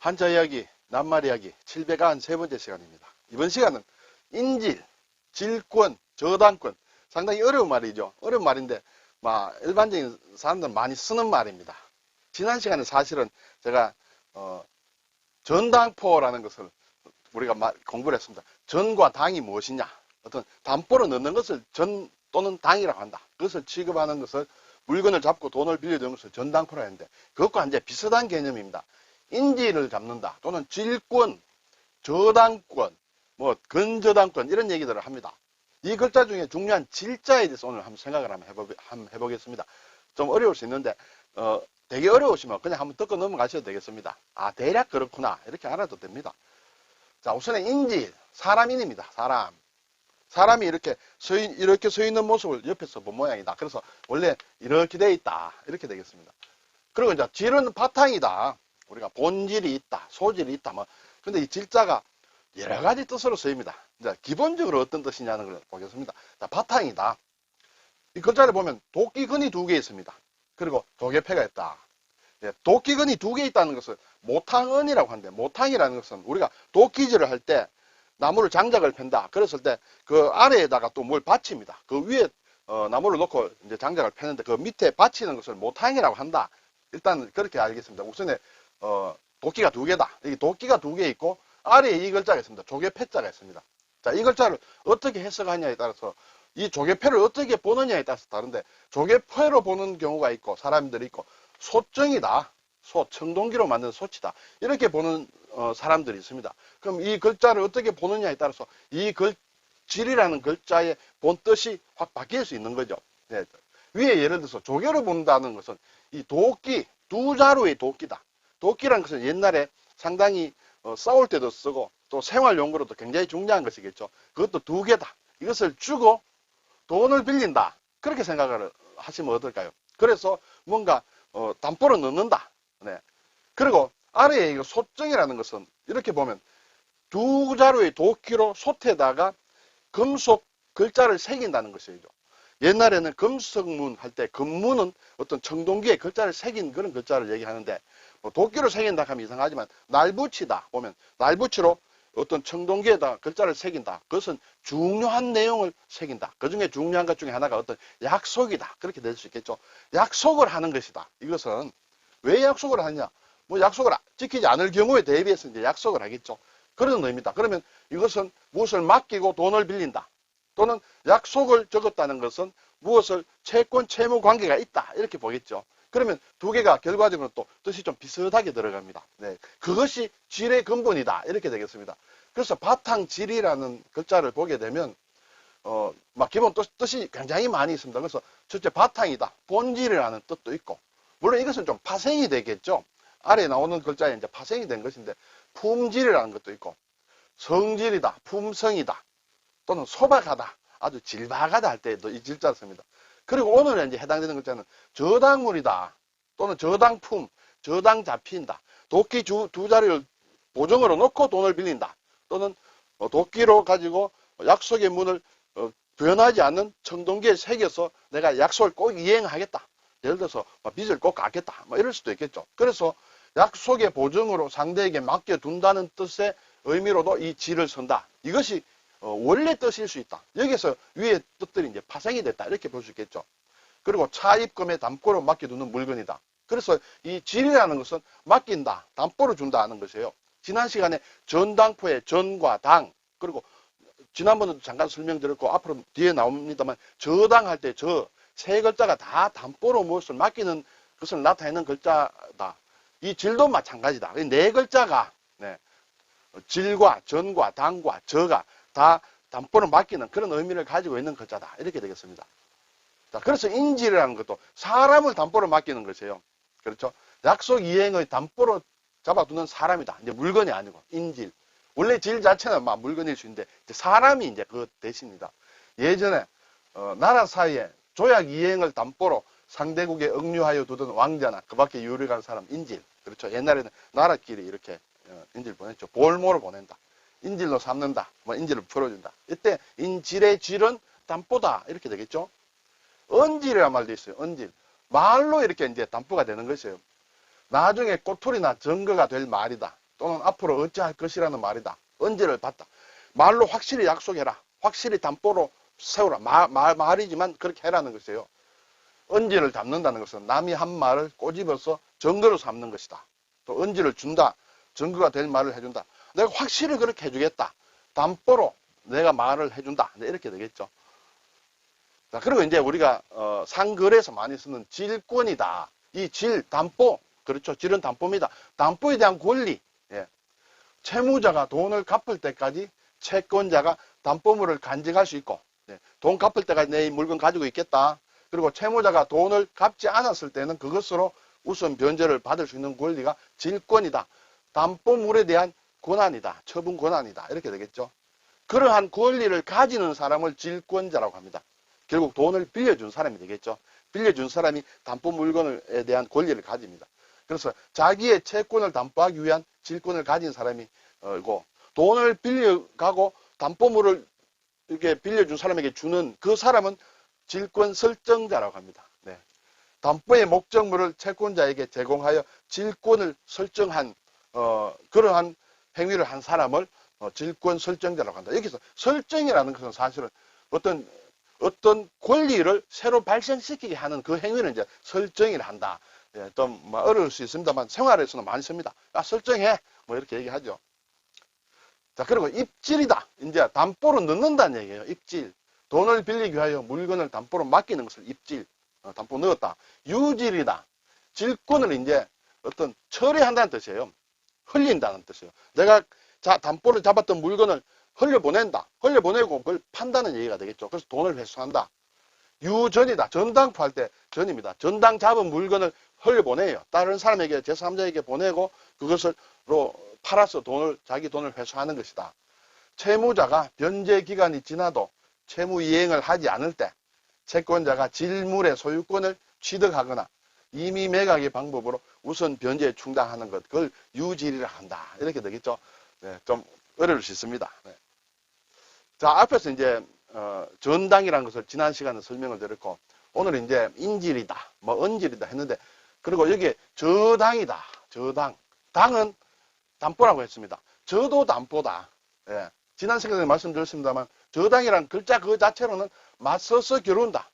한자 이야기, 낱말 이야기 793번째 시간입니다. 이번 시간은 인질, 질권, 저당권 상당히 어려운 말이죠. 어려운 말인데 일반적인 사람들은 많이 쓰는 말입니다. 지난 시간에 사실은 제가 전당포라는 것을 우리가 공부를 했습니다. 전과 당이 무엇이냐, 어떤 담보로 넣는 것을 전 또는 당이라고 한다. 그것을 취급하는 것을 물건을 잡고 돈을 빌려주는 것을 전당포라 했는데 그것과 이제 비슷한 개념입니다. 인지를 잡는다 또는 질권, 저당권, 근저당권 이런 얘기들을 합니다. 이 글자 중에 중요한 질자에 대해서 오늘 한번 생각을 한번 해보겠습니다. 좀 어려울 수 있는데 되게 어려우시면 그냥 한번 듣고 넘어가셔도 되겠습니다. 아, 대략 그렇구나 이렇게 알아도 됩니다. 자, 우선은 인지, 사람인입니다. 사람이 이렇게 서 있는 모습을 옆에서 본 모양이다. 그래서 원래 이렇게 돼 있다 이렇게 되겠습니다. 그리고 이제 질은 바탕이다. 우리가 본질이 있다, 소질이 있다. 근데 이 질자가 여러 가지 뜻으로 쓰입니다. 이제 기본적으로 어떤 뜻이냐는 걸 보겠습니다. 자, 바탕이다. 이 글자를 보면 도끼근이 2개 있습니다. 그리고 도개패가 있다. 예, 도끼근이 2개 있다는 것을 모탕은이라고 하는데, 모탕이라는 것은 우리가 도끼질을 할 때 나무를 장작을 팬다. 그랬을 때 그 아래에다가 또 뭘 받칩니다. 그 위에 나무를 놓고 이제 장작을 패는데 그 밑에 받치는 것을 모탕이라고 한다. 일단 그렇게 알겠습니다. 우선에 도끼가 2개다. 여기 도끼가 2개 있고 아래에 이 글자가 있습니다. 조개패자가 있습니다. 자, 이 글자를 어떻게 해석하냐에 따라서 이 조개패를 어떻게 보느냐에 따라서 다른데, 조개패로 보는 경우가 있고 사람들이 있고, 소정이다. 청동기로 만든 소치다. 이렇게 보는 사람들이 있습니다. 그럼 이 글자를 어떻게 보느냐에 따라서 이 질이라는 글자의 본 뜻이 확 바뀔 수 있는 거죠. 네. 위에 예를 들어서 조개로 본다는 것은 이 도끼, 2자루의 도끼다. 도끼라는 것은 옛날에 상당히 싸울 때도 쓰고 또 생활용으로도 굉장히 중요한 것이겠죠. 그것도 2개다. 이것을 주고 돈을 빌린다. 그렇게 생각을 하시면 어떨까요? 그래서 뭔가 담보로 넣는다. 네. 그리고 아래에 이 소정이라는 것은 이렇게 보면 2자루의 도끼로 솥에다가 금속 글자를 새긴다는 것이죠. 옛날에는 금석문 할 때 금문은 어떤 청동기에 글자를 새긴 그런 글자를 얘기하는데, 도끼로 새긴다 하면 이상하지만 날붙이다 보면 날붙이로 어떤 청동기에다 글자를 새긴다. 그것은 중요한 내용을 새긴다. 그 중에 중요한 것 중에 하나가 어떤 약속이다. 그렇게 될 수 있겠죠. 약속을 하는 것이다. 이것은 왜 약속을 하느냐? 약속을 지키지 않을 경우에 대비해서 이제 약속을 하겠죠. 그런 의미다. 그러면 이것은 무엇을 맡기고 돈을 빌린다. 또는 약속을 적었다는 것은 무엇을 채권, 채무 관계가 있다. 이렇게 보겠죠. 그러면 2개가 결과적으로 또 뜻이 좀 비슷하게 들어갑니다. 네. 그것이 질의 근본이다. 이렇게 되겠습니다. 그래서 바탕질이라는 글자를 보게 되면, 기본 뜻이 굉장히 많이 있습니다. 그래서 첫째 바탕이다. 본질이라는 뜻도 있고, 물론 이것은 좀 파생이 되겠죠. 아래에 나오는 글자에 이제 파생이 된 것인데, 품질이라는 것도 있고, 성질이다. 품성이다. 또는 소박하다. 아주 질박하다 할 때도 이 질자를 씁니다. 그리고 오늘 이제 해당되는 글자는 저당물이다. 또는 저당품, 저당 잡힌다. 도끼 2자리를 보정으로 놓고 돈을 빌린다. 또는 도끼로 가지고 약속의 문을 변하지 않는 청동기에 새겨서 내가 약속을 꼭 이행하겠다. 예를 들어서 빚을 꼭 갚겠다. 이럴 수도 있겠죠. 그래서 약속의 보증으로 상대에게 맡겨둔다는 뜻의 의미로도 이 질을 쓴다. 이것이 원래 뜻일 수 있다. 여기서 위에 뜻들이 이제 파생이 됐다. 이렇게 볼 수 있겠죠. 그리고 차입금의 담보로 맡겨두는 물건이다. 그래서 이 질이라는 것은 맡긴다, 담보로 준다 하는 것이에요. 지난 시간에 전당포의 전과 당, 그리고 지난번에도 잠깐 설명드렸고 앞으로 뒤에 나옵니다만 저당할 때 세 글자가 다 담보로 무엇을 맡기는 것을 나타내는 글자다. 이 질도 마찬가지다. 이 4글자가 질과 전과 당과 저가 다 담보를 맡기는 그런 의미를 가지고 있는 글자다. 이렇게 되겠습니다. 자, 그래서 인질이라는 것도 사람을 담보로 맡기는 것이에요. 그렇죠? 약속 이행의 담보로 잡아두는 사람이다. 이제 물건이 아니고 인질. 원래 질 자체는 물건일 수 있는데 사람이 이제 그 대신이다. 예전에 나라 사이에 조약 이행을 담보로 상대국에 억류하여 두던 왕자나 그 밖에 유력한 사람 인질. 그렇죠? 옛날에는 나라끼리 이렇게 인질 보냈죠. 볼모를 보낸다. 인질로 삼는다. 인질을 풀어준다. 이때 인질의 질은 담보다. 이렇게 되겠죠. 언질이란 말도 있어요. 언질. 말로 이렇게 이제 담보가 되는 것이에요. 나중에 꼬투리나 증거가 될 말이다. 또는 앞으로 어찌할 것이라는 말이다. 언제를 봤다. 말로 확실히 약속해라. 확실히 담보로 세우라. 말이지만 그렇게 해라는 것이에요. 언지를 잡는다는 것은 남이 한 말을 꼬집어서 증거로 삼는 것이다. 또 언지를 준다. 증거가 될 말을 해준다. 내가 확실히 그렇게 해주겠다. 담보로 내가 말을 해준다. 이렇게 되겠죠. 자, 그리고 이제 우리가 상거래에서 많이 쓰는 질권이다. 이 질, 담보, 그렇죠. 질은 담보입니다. 담보에 대한 권리. 예. 채무자가 돈을 갚을 때까지 채권자가 담보물을 간직할 수 있고, 예. 돈 갚을 때까지 내 물건 가지고 있겠다. 그리고 채무자가 돈을 갚지 않았을 때는 그것으로 우선 변제를 받을 수 있는 권리가 질권이다. 담보물에 대한 권한이다. 처분 권한이다. 이렇게 되겠죠. 그러한 권리를 가지는 사람을 질권자라고 합니다. 결국 돈을 빌려준 사람이 되겠죠. 빌려준 사람이 담보 물건에 대한 권리를 가집니다. 그래서 자기의 채권을 담보하기 위한 질권을 가진 사람이 고 돈을 빌려가고 담보물을 이렇게 빌려준 사람에게 주는 그 사람은 질권 설정자라고 합니다. 네. 담보의 목적물을 채권자에게 제공하여 질권을 설정한 그러한 행위를 한 사람을 질권 설정자라고 한다. 여기서 설정이라는 것은 사실은 어떤 권리를 새로 발생시키게 하는 그 행위를 이제 설정이라 한다. 예, 좀 어려울 수 있습니다만 생활에서는 많이 씁니다. 설정해. 이렇게 얘기하죠. 자, 그리고 입질이다. 이제 담보로 넣는다는 얘기예요. 입질. 돈을 빌리기 위하여 물건을 담보로 맡기는 것을 입질. 담보 넣었다. 유질이다. 질권을 이제 처리한다는 뜻이에요. 흘린다는 뜻이에요. 내가 담보를 잡았던 물건을 흘려보낸다. 흘려보내고 그걸 판다는 얘기가 되겠죠. 그래서 돈을 회수한다. 유전이다. 전당포할 때 전입니다. 전당 잡은 물건을 흘려보내요. 다른 사람에게 제3자에게 보내고 그것으로 팔아서 자기 돈을 회수하는 것이다. 채무자가 변제 기간이 지나도 채무 이행을 하지 않을 때 채권자가 질물의 소유권을 취득하거나 임의 매각의 방법으로 우선 변제에 충당하는 것, 그걸 유질이라 한다. 이렇게 되겠죠. 네, 좀 어려울 수 있습니다. 네. 자, 앞에서 이제 전당이라는 것을 지난 시간에 설명을 드렸고, 오늘 이제 인질이다, 언질이다 했는데, 그리고 여기에 저당이다. 저당. 당은 담보라고 했습니다. 저도 담보다. 예. 지난 시간에 말씀드렸습니다만, 저당이란 글자 그 자체로는 맞서서 겨룬다.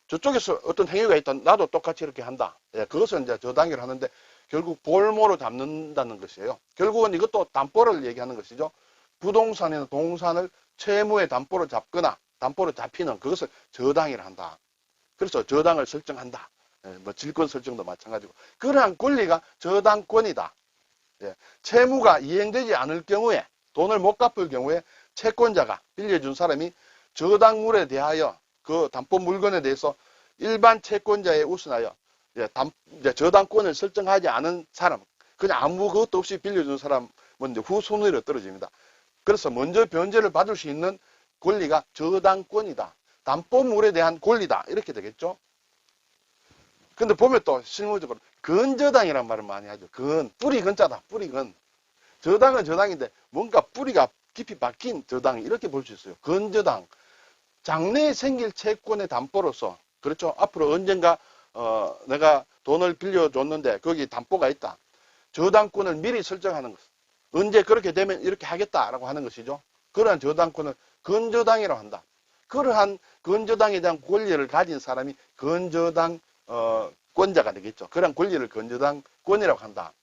저쪽에서 어떤 행위가 있다. 나도 똑같이 이렇게 한다. 예. 그것을 이제 저당이라 하는데, 결국 볼모로 잡는다는 것이에요. 결국은 이것도 담보를 얘기하는 것이죠. 부동산이나 동산을 채무의 담보로 잡거나 담보로 잡히는 그것을 저당이라 한다. 그래서 저당을 설정한다. 예, 질권 설정도 마찬가지고. 그러한 권리가 저당권이다. 예, 채무가 이행되지 않을 경우에, 돈을 못 갚을 경우에 채권자가, 빌려준 사람이 저당물에 대하여 그 담보 물건에 대해서 일반 채권자에 우선하여 저당권을 설정하지 않은 사람, 그냥 아무것도 없이 빌려준 사람은 이제 후순위로 떨어집니다. 그래서 먼저 변제를 받을 수 있는 권리가 저당권이다. 담보물에 대한 권리다. 이렇게 되겠죠. 근데 보면 또 실무적으로 근저당이라는 말을 많이 하죠. 뿌리 근자다. 뿌리 근. 저당은 저당인데 뭔가 뿌리가 깊이 박힌 저당, 이렇게 볼 수 있어요. 근저당. 장래에 생길 채권의 담보로서, 그렇죠. 앞으로 언젠가 내가 돈을 빌려줬는데 거기 담보가 있다. 저당권을 미리 설정하는 것. 언제 그렇게 되면 이렇게 하겠다라고 하는 것이죠. 그러한 저당권을 근저당이라고 한다. 그러한 근저당에 대한 권리를 가진 사람이 근저당 권자가 되겠죠. 그러한 권리를 근저당권이라고 한다.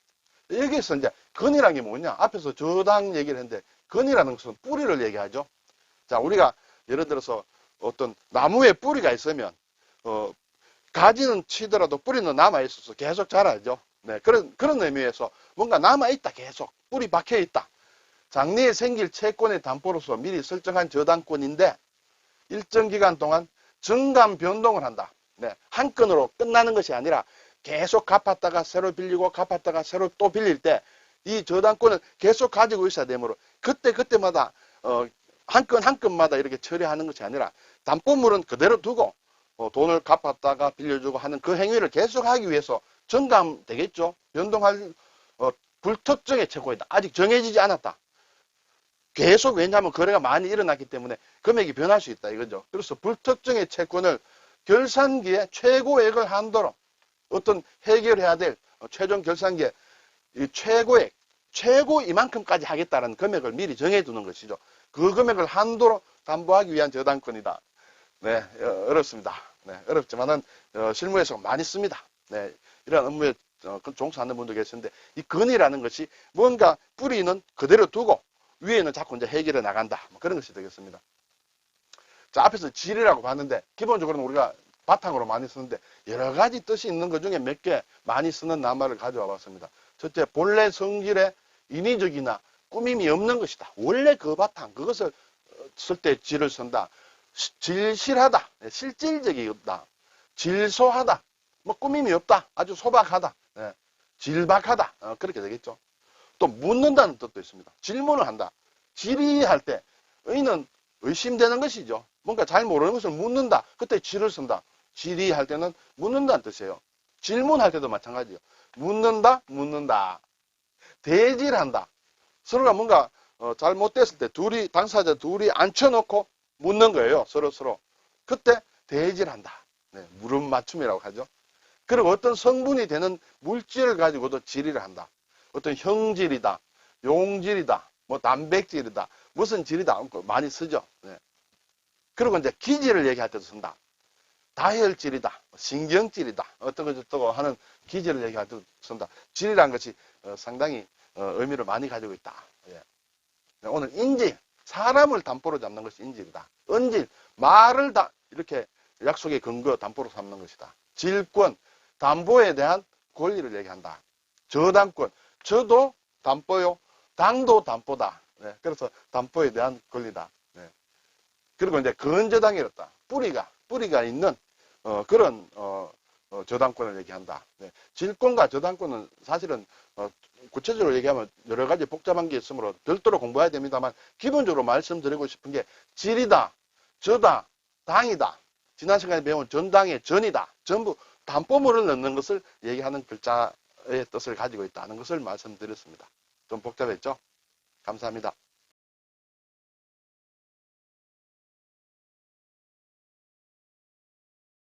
여기서 이제 근이라는 게 뭐냐? 앞에서 저당 얘기를 했는데 근이라는 것은 뿌리를 얘기하죠. 자, 우리가 예를 들어서 어떤 나무에 뿌리가 있으면 가지는 치더라도 뿌리는 남아있어서 계속 자라죠. 네, 그런 의미에서 뭔가 남아있다. 계속 뿌리 박혀있다. 장래에 생길 채권의 담보로서 미리 설정한 저당권인데 일정 기간 동안 증감 변동을 한다. 네, 한 건으로 끝나는 것이 아니라 계속 갚았다가 새로 빌리고 갚았다가 새로 또 빌릴 때 이 저당권을 계속 가지고 있어야 되므로 그때마다 한 건마다 이렇게 처리하는 것이 아니라 담보물은 그대로 두고 돈을 갚았다가 빌려주고 하는 그 행위를 계속하기 위해서 증감되겠죠. 변동할 불특정의 채권이다. 아직 정해지지 않았다. 계속, 왜냐하면 거래가 많이 일어났기 때문에 금액이 변할 수 있다 이거죠. 그래서 불특정의 채권을 결산기에 최고액을 한도로 어떤 해결해야 될 최종 결산기에 이 최고액, 최고 이만큼까지 하겠다는 금액을 미리 정해두는 것이죠. 그 금액을 한도로 담보하기 위한 저당권이다. 네, 어렵습니다. 네, 어렵지만은 실무에서 많이 씁니다. 네, 이런 업무에 종사하는 분도 계시는데 이 건이라는 것이 뭔가 뿌리는 그대로 두고 위에는 자꾸 이제 해결해 나간다. 뭐 그런 것이 되겠습니다. 자, 앞에서 질이라고 봤는데 기본적으로는 우리가 바탕으로 많이 쓰는데 여러 가지 뜻이 있는 것 중에 몇 개 많이 쓰는 낱말을 가져와 봤습니다. 첫째, 본래 성질에 인위적이나 꾸밈이 없는 것이다. 원래 그 바탕, 그것을 쓸 때 질을 쓴다. 질실하다. 실질적이다. 질소하다. 뭐 꾸밈이 없다. 아주 소박하다. 네. 질박하다. 그렇게 되겠죠. 또 묻는다는 뜻도 있습니다. 질문을 한다. 질의할 때 의는 의심되는 것이죠. 뭔가 잘 모르는 것을 묻는다. 그때 질을 쓴다. 질의할 때는 묻는다는 뜻이에요. 질문할 때도 마찬가지예요. 묻는다, 묻는다. 대질한다. 서로가 뭔가 잘못됐을 때 당사자 둘이 앉혀놓고 묻는 거예요. 서로. 그때 대질한다. 네, 물음 맞춤이라고 하죠. 그리고 어떤 성분이 되는 물질을 가지고도 질의를 한다. 어떤 형질이다, 용질이다, 뭐 단백질이다, 무슨 질이다 많이 쓰죠. 네. 그리고 이제 기질을 얘기할 때도 쓴다. 다혈질이다, 신경질이다, 어떤 것을 뜨고 하는 기질을 얘기할 때도 쓴다. 질이라는 것이 상당히 의미를 많이 가지고 있다. 예. 오늘 인질, 사람을 담보로 잡는 것이 인질이다. 은질, 말을 다 이렇게 약속의 근거 담보로 삼는 것이다. 질권, 담보에 대한 권리를 얘기한다. 저당권, 저도 담보요, 당도 담보다. 네, 그래서 담보에 대한 권리다. 네. 그리고 이제 근저당이었다. 뿌리가 있는 그런 저당권을 얘기한다. 네. 질권과 저당권은 사실은 구체적으로 얘기하면 여러 가지 복잡한 게 있으므로 별도로 공부해야 됩니다만 기본적으로 말씀드리고 싶은 게 질이다, 저다, 당이다. 지난 시간에 배운 전당의 전이다. 전부 담보물을 넣는 것을 얘기하는 글자의 뜻을 가지고 있다는 것을 말씀드렸습니다. 좀 복잡했죠? 감사합니다.